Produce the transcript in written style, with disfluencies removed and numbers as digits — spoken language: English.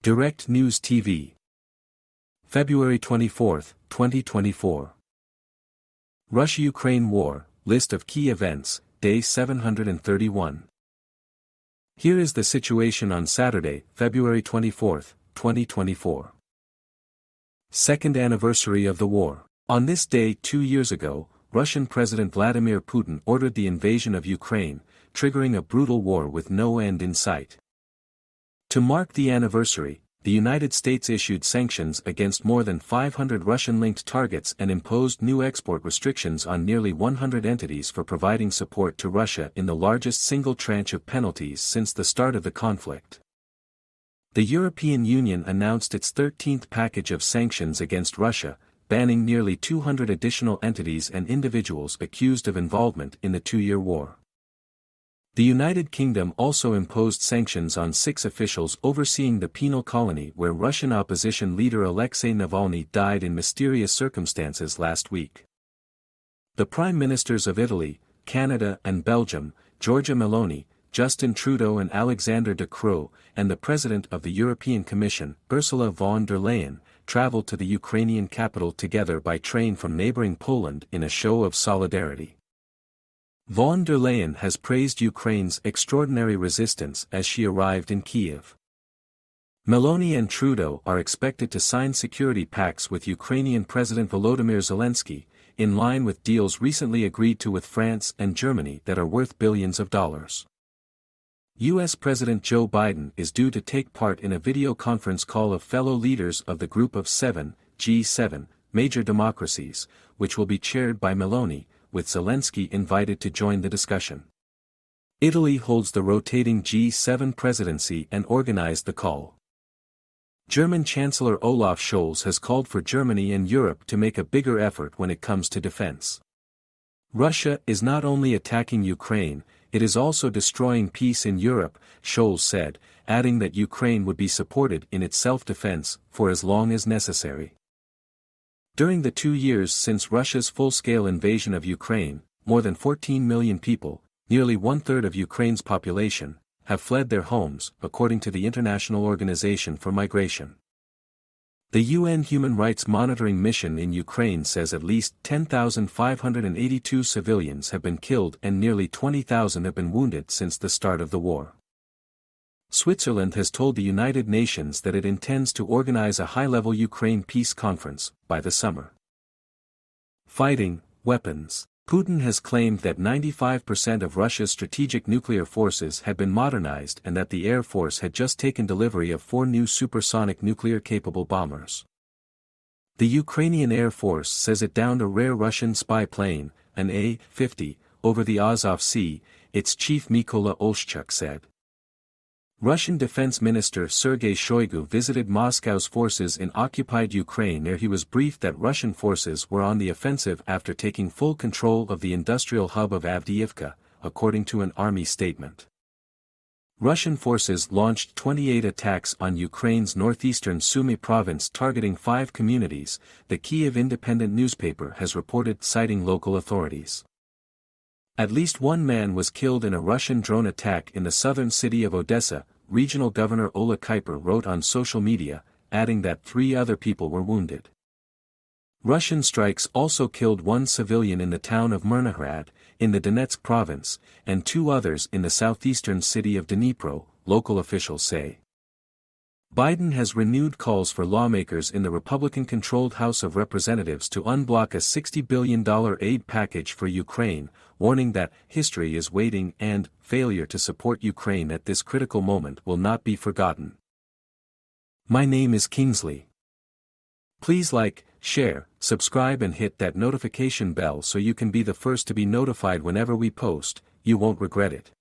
Direct News TV. February 24, 2024. Russia-Ukraine War, List of Key Events, Day 731. Here is the situation on Saturday, February 24, 2024. Second anniversary of the war. On this day 2 years ago, Russian President Vladimir Putin ordered the invasion of Ukraine, triggering a brutal war with no end in sight. To mark the anniversary, the United States issued sanctions against more than 500 Russian-linked targets and imposed new export restrictions on nearly 100 entities for providing support to Russia in the largest single tranche of penalties since the start of the conflict. The European Union announced its 13th package of sanctions against Russia, banning nearly 200 additional entities and individuals accused of involvement in the two-year war. The United Kingdom also imposed sanctions on 6 officials overseeing the penal colony where Russian opposition leader Alexei Navalny died in mysterious circumstances last week. The Prime Ministers of Italy, Canada and Belgium, Giorgia Meloni, Justin Trudeau and Alexander De Croo, and the President of the European Commission, Ursula von der Leyen, traveled to the Ukrainian capital together by train from neighboring Poland in a show of solidarity. Von der Leyen has praised Ukraine's extraordinary resistance as she arrived in Kyiv. Meloni and Trudeau are expected to sign security pacts with Ukrainian President Volodymyr Zelensky, in line with deals recently agreed to with France and Germany that are worth billions of dollars. U.S. President Joe Biden is due to take part in a video conference call of fellow leaders of the Group of Seven, G7, major democracies, which will be chaired by Meloni, with Zelensky invited to join the discussion. Italy holds the rotating G7 presidency and organized the call. German Chancellor Olaf Scholz has called for Germany and Europe to make a bigger effort when it comes to defense. Russia is not only attacking Ukraine, it is also destroying peace in Europe, Scholz said, adding that Ukraine would be supported in its self-defense for as long as necessary. During the 2 years since Russia's full-scale invasion of Ukraine, more than 14 million people, nearly one-third of Ukraine's population, have fled their homes, according to the International Organization for Migration. The UN Human Rights Monitoring Mission in Ukraine says at least 10,582 civilians have been killed and nearly 20,000 have been wounded since the start of the war. Switzerland has told the United Nations that it intends to organize a high-level Ukraine peace conference by the summer. Fighting, weapons. Putin has claimed that 95% of Russia's strategic nuclear forces had been modernized and that the Air Force had just taken delivery of 4 new supersonic nuclear-capable bombers. The Ukrainian Air Force says it downed a rare Russian spy plane, an A-50, over the Azov Sea, its chief Mykola Olszczuk said. Russian Defense Minister Sergei Shoigu visited Moscow's forces in occupied Ukraine where he was briefed that Russian forces were on the offensive after taking full control of the industrial hub of Avdiivka, according to an army statement. Russian forces launched 28 attacks on Ukraine's northeastern Sumy province targeting 5 communities, the Kyiv Independent newspaper has reported citing local authorities. At least 1 man was killed in a Russian drone attack in the southern city of Odessa, Regional Governor Ola Kuiper wrote on social media, adding that 3 other people were wounded. Russian strikes also killed 1 civilian in the town of Mirnohrad, in the Donetsk province, and 2 others in the southeastern city of Dnipro, local officials say. Biden has renewed calls for lawmakers in the Republican-controlled House of Representatives to unblock a $60 billion aid package for Ukraine, warning that history is waiting and failure to support Ukraine at this critical moment will not be forgotten. My name is Kingsley. Please like, share, subscribe and hit that notification bell so you can be the first to be notified whenever we post. You won't regret it.